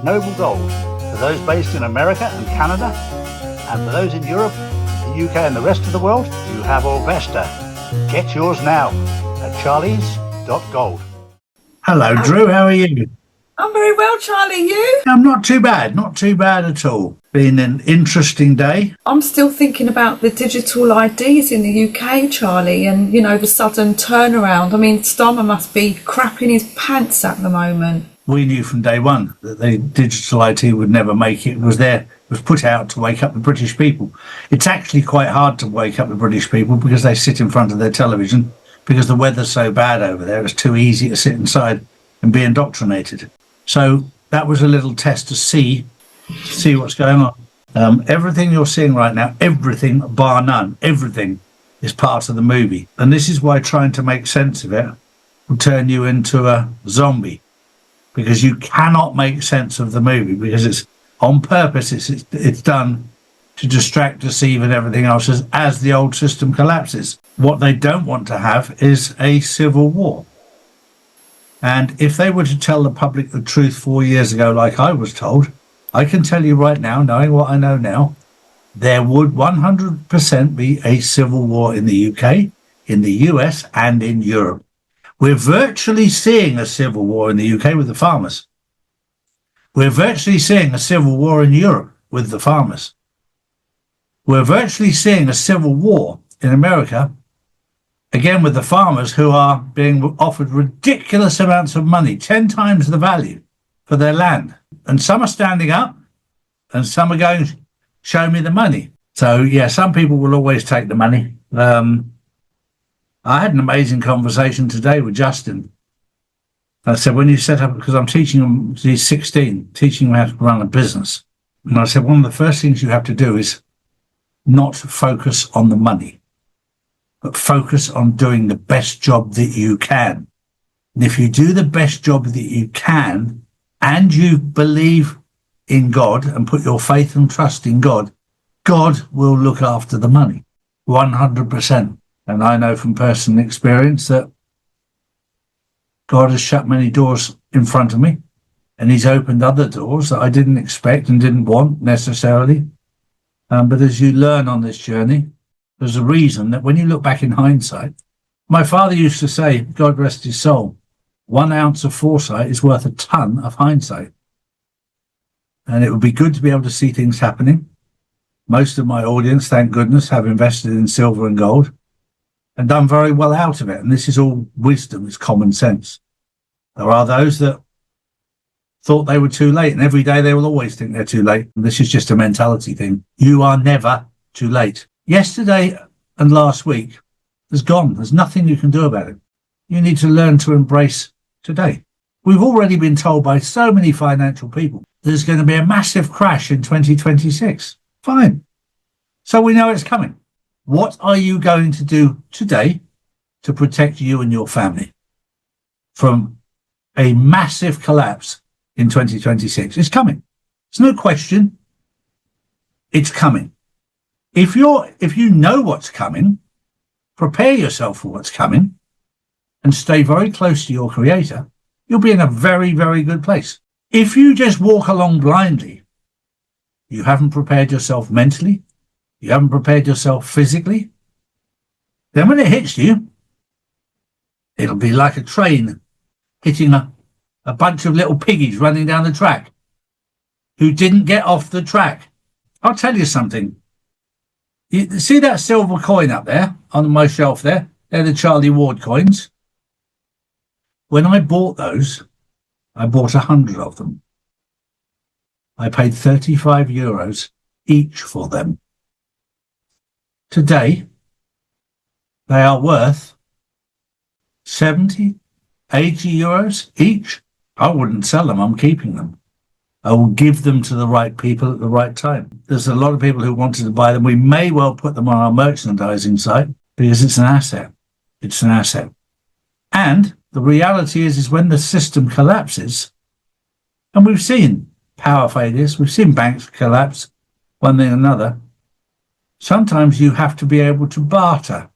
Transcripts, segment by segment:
noble gold. For those based in America and Canada, and for those in Europe, the UK and the rest of the world, you have Orvesta. Get yours now at charlies.gold. Hello, Drew. How are you? I'm very well, Charlie. You? I'm not too bad. Not too bad at all. Been an interesting day. I'm still thinking about the digital IDs in the UK, Charlie, and, you know, the sudden turnaround. I mean, Starmer must be crapping his pants at the moment. We knew from day one that the digital IT would never make it. It was put out to wake up the British people. It's actually quite hard to wake up the British people because they sit in front of their television because the weather's so bad over there. It's too easy to sit inside and be indoctrinated. So that was a little test to see what's going on. Everything you're seeing right now, everything bar none, everything is part of the movie. And this is why trying to make sense of it will turn you into a zombie, because you cannot make sense of the movie because it's on purpose. It's done to distract, deceive and everything else as the old system collapses. What they don't want to have is a civil war. And if they were to tell the public the truth 4 years ago, like I was told, I can tell you right now, knowing what I know now, there would 100% be a civil war in the UK, in the US and in Europe. We're virtually seeing a civil war in the UK with the farmers. We're virtually seeing a civil war in Europe with the farmers. We're virtually seeing a civil war in America, again with the farmers who are being offered ridiculous amounts of money, 10 times the value for their land. And some are standing up and some are going, show me the money. So, yeah, some people will always take the money. I had an amazing conversation today with Justin. I said, when you set up, because I'm teaching him, he's 16, teaching him how to run a business. And I said, one of the first things you have to do is not focus on the money, but focus on doing the best job that you can. And if you do the best job that you can, and you believe in God and put your faith and trust in God, God will look after the money, 100%. And I know from personal experience that God has shut many doors in front of me, and he's opened other doors that I didn't expect and didn't want necessarily. But as you learn on this journey, there's a reason that when you look back in hindsight, my father used to say, God rest his soul, 1 ounce of foresight is worth a ton of hindsight. And it would be good to be able to see things happening. Most of my audience, thank goodness, have invested in silver and gold and done very well out of it. And this is all wisdom, it's common sense. There are those that thought they were too late, and every day they will always think they're too late. And this is just a mentality thing. You are never too late. Yesterday and last week is gone. There's nothing you can do about it. You need to learn to embrace today. We've already been told by so many financial people there's going to be a massive crash in 2026. Fine. So we know it's coming. What are you going to do today to protect you and your family from a massive collapse in 2026? It's coming. There's no question. It's coming. If you know what's coming, prepare yourself for what's coming and stay very close to your creator, you'll be in a very, very good place. If you just walk along blindly, you haven't prepared yourself mentally, you haven't prepared yourself physically, then when it hits you, it'll be like a train hitting a bunch of little piggies running down the track who didn't get off the track. I'll tell you something. You see that silver coin up there on my shelf there? They're the Charlie Ward coins. When I bought those, I bought 100 of them. I paid 35 euros each for them. Today, they are worth 70, 80 euros each. I wouldn't sell them. I'm keeping them. I will give them to the right people at the right time. There's a lot of people who wanted to buy them. We may well put them on our merchandising site because it's an asset. It's an asset. And the reality is when the system collapses, and we've seen power failures, we've seen banks collapse, one thing or another, sometimes you have to be able to barter.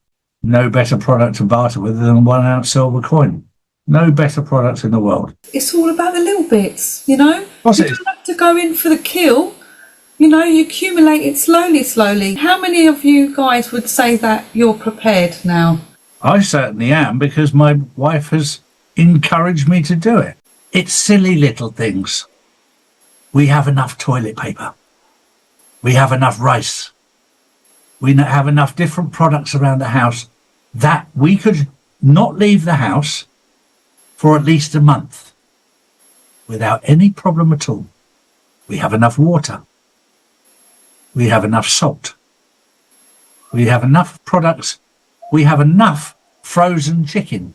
No better product to barter with than a 1 ounce silver coin. No better products in the world. It's all about the little bits, you know. What's You it? don't have to go in for the kill. You know, you accumulate it slowly. How many of you guys would say that you're prepared now? I certainly am, because my wife has encouraged me to do it. It's silly little things. We have enough toilet paper. We have enough rice. We have enough different products around the house that we could not leave the house for at least a month without any problem at all. We have enough water. We have enough salt. We have enough products. We have enough frozen chicken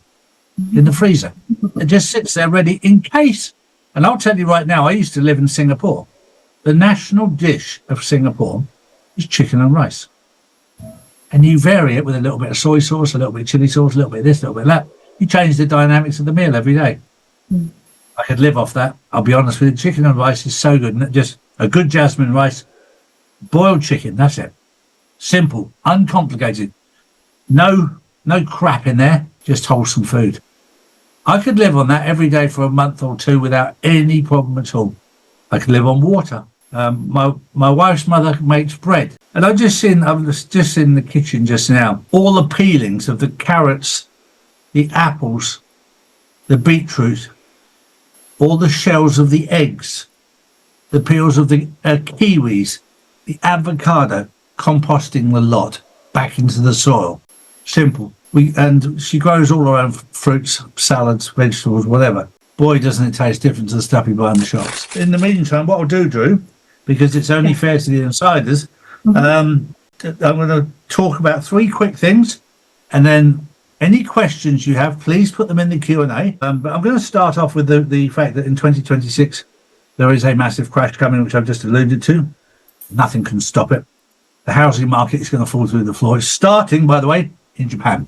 in the freezer. It just sits there ready in case. And I'll tell you right now, I used to live in Singapore. The national dish of Singapore is chicken and rice. And you vary it with a little bit of soy sauce, a little bit of chili sauce, a little bit of this, a little bit of that. You change the dynamics of the meal every day. I could live off that. I'll be honest with you. Chicken and rice is so good. And just a good jasmine rice, boiled chicken, that's it. Simple, uncomplicated. No crap in there, just wholesome food. I could live on that every day for a month or two without any problem at all. I could live on water. My wife's mother makes bread. And I was just in the kitchen just now, all the peelings of the carrots, the apples, the beetroot, all the shells of the eggs, the peels of the kiwis, the avocado, composting the lot back into the soil. Simple. And she grows all her own fruits, salads, vegetables, whatever. Boy, doesn't it taste different to the stuff you buy in the shops. In the meantime, what I'll do, Drew, because it's only fair to the insiders, I'm going to talk about 3 quick things, and then any questions you have, please put them in the Q&A. But I'm going to start off with the fact that in 2026, there is a massive crash coming, which I've just alluded to. Nothing can stop it. The housing market is going to fall through the floor. It's starting, by the way, in Japan.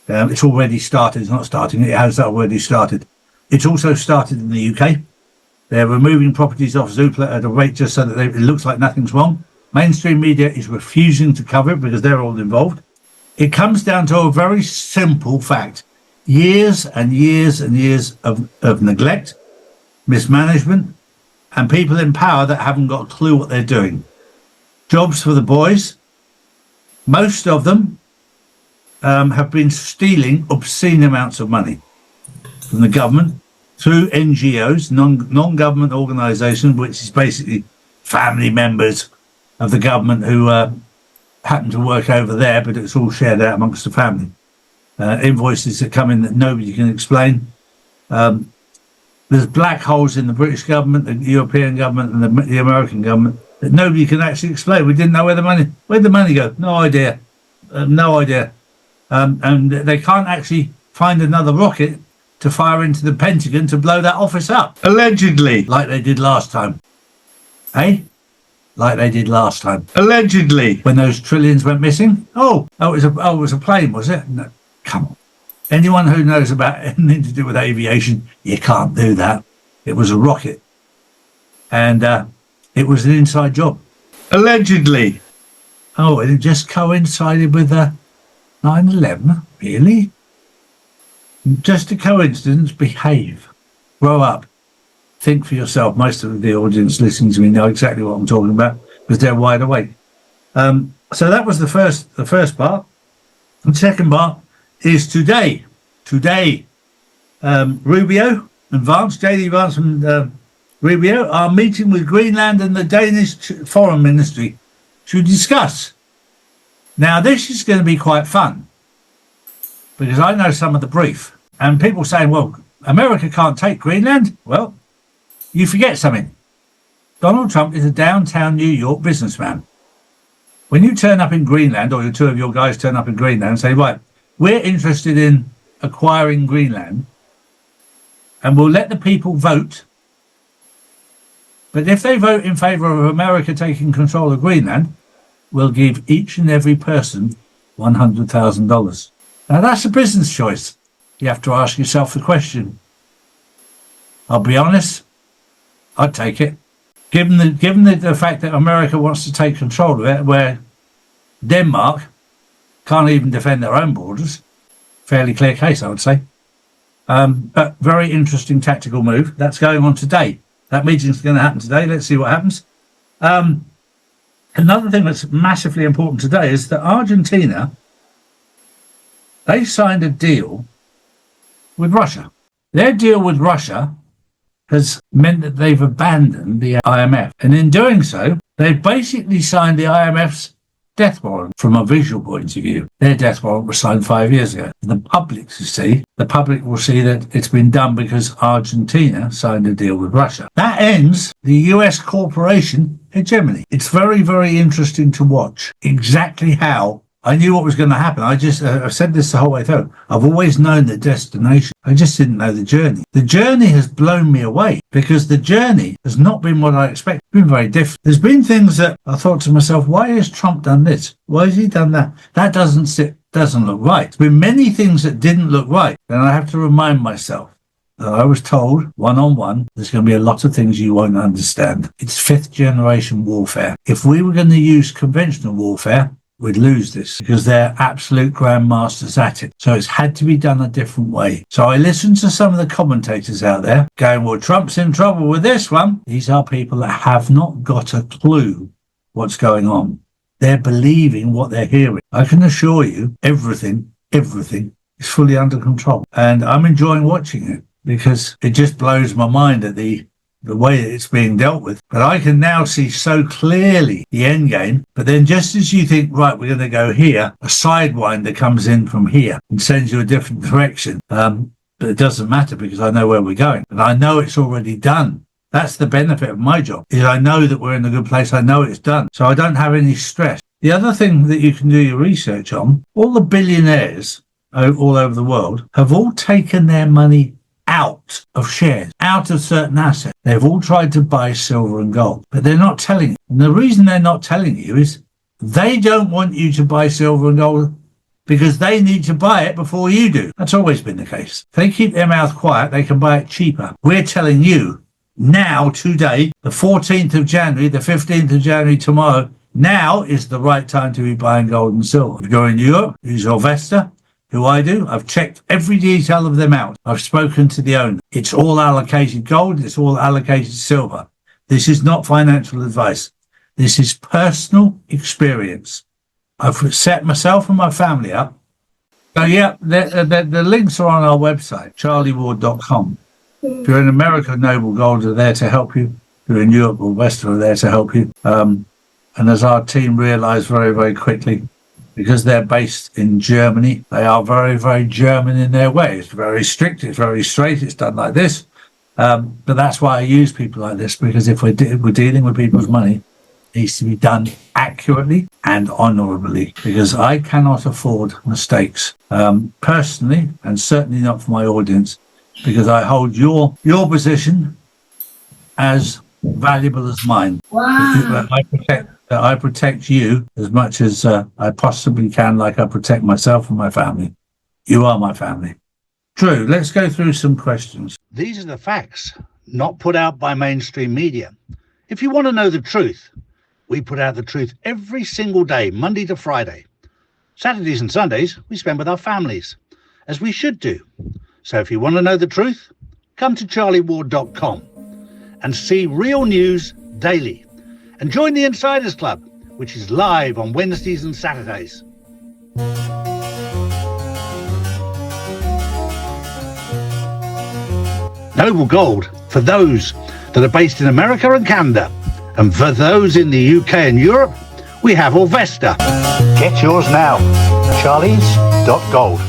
It's already started. It's not starting. It has already started. It's also started in the UK. They're removing properties off Zoopla at a rate just so that it looks like nothing's wrong. Mainstream media is refusing to cover it because they're all involved. It comes down to a very simple fact. Years and years and years of neglect, mismanagement, and people in power that haven't got a clue what they're doing. Jobs for the boys. Most of them have been stealing obscene amounts of money from the government through NGOs, non-government organisations, which is basically family members of the government who happen to work over there, but it's all shared out amongst the family. Invoices that come in that nobody can explain. There's black holes in the British government, the European government, and the American government that nobody can actually explain. We didn't know where'd the money go? No idea. No idea. And they can't actually find another rocket to fire into the Pentagon to blow that office up. Allegedly. Like they did last time. Like they did last time. Allegedly. When those trillions went missing. It was a plane, was it? No, come on. Anyone who knows about anything to do with aviation, you can't do that. It was a rocket. And it was an inside job. Allegedly. It just coincided with 9/11? Really? Just a coincidence? Behave. Grow up. Think for yourself. Most of the audience listening to me know exactly what I'm talking about because they're wide awake. So that was the first part. The second part is today. Rubio and Vance, JD Vance and Rubio are meeting with Greenland and the Danish Foreign Ministry to discuss. Now, this is going to be quite fun because I know some of the brief. And people saying, well, America can't take Greenland. Well, you forget something. Donald Trump is a downtown New York businessman. When you turn up in Greenland, or the two of your guys turn up in Greenland and say, right, we're interested in acquiring Greenland and we'll let the people vote. But if they vote in favour of America taking control of Greenland, we'll give each and every person $100,000. Now, that's a business choice. You have to ask yourself the question. I'll be honest, I'd take it. Given the fact that America wants to take control of it, where Denmark can't even defend their own borders, fairly clear case, I would say. But very interesting tactical move. That's going on today. That meeting's going to happen today. Let's see what happens. Another thing that's massively important today is that Argentina, they signed a deal with Russia. Their deal with Russia has meant that they've abandoned the IMF. And in doing so, they've basically signed the IMF's death warrant from a visual point of view. Their death warrant was signed 5 years ago. The public will see that it's been done because Argentina signed a deal with Russia. That ends the US corporation hegemony. It's very, very interesting to watch exactly how. I knew what was going to happen. I've said this the whole way through. I've always known the destination. I just didn't know the journey. The journey has blown me away because the journey has not been what I expected. It's been very different. There's been things that I thought to myself, why has Trump done this? Why has he done that? That doesn't look right. There's been many things that didn't look right. And I have to remind myself that I was told one-on-one, there's going to be a lot of things you won't understand. It's fifth generation warfare. If we were going to use conventional warfare, we'd lose this because they're absolute grandmasters at it. So it's had to be done a different way. So I listened to some of the commentators out there going, well, Trump's in trouble with this one. These are people that have not got a clue what's going on. They're believing what they're hearing. I can assure you everything is fully under control. And I'm enjoying watching it because it just blows my mind at the way that it's being dealt with. But I can now see so clearly the end game. But then just as you think, right, we're going to go here, a sidewinder comes in from here and sends you a different direction. But it doesn't matter because I know where we're going. And I know it's already done. That's the benefit of my job, is I know that we're in a good place. I know it's done. So I don't have any stress. The other thing that you can do your research on, all the billionaires all over the world have all taken their money out of shares, out of certain assets. They've all tried to buy silver and gold, but they're not telling you. And the reason they're not telling you is they don't want you to buy silver and gold because they need to buy it before you do. That's always been the case. If they keep their mouth quiet, they can buy it cheaper. We're telling you now, today, the 14th of January, the 15th of January tomorrow, now is the right time to be buying gold and silver. If you're in Europe, use your Vesta. Who I do, I've checked every detail of them out. I've spoken to the owner. It's all allocated gold. It's all allocated silver. This is not financial advice. This is personal experience. I've set myself and my family up. So yeah, the links are on our website, charlieward.com. If you're in America, Noble Gold are there to help you. If you're in Europe or West are there to help you. And as our team realized very, very quickly, because they're based in Germany, they are very, very German in their way. It's very strict, it's very straight, it's done like this. But that's why I use people like this, because if we're dealing with people's money, it needs to be done accurately and honourably, because I cannot afford mistakes, personally, and certainly not for my audience, because I hold your position as valuable as mine. Wow. I protect you as much as I possibly can, like I protect myself and my family. You are my family. Drew, let's go through some questions. These are the facts, not put out by mainstream media. If you want to know the truth, we put out the truth every single day, Monday to Friday. Saturdays and Sundays, we spend with our families, as we should do. So if you want to know the truth, come to charlieward.com and see real news daily. And join the Insiders Club, which is live on Wednesdays and Saturdays. Noble Gold, for those that are based in America and Canada. And for those in the UK and Europe, we have Orvesta. Get yours now. Charlies.gold.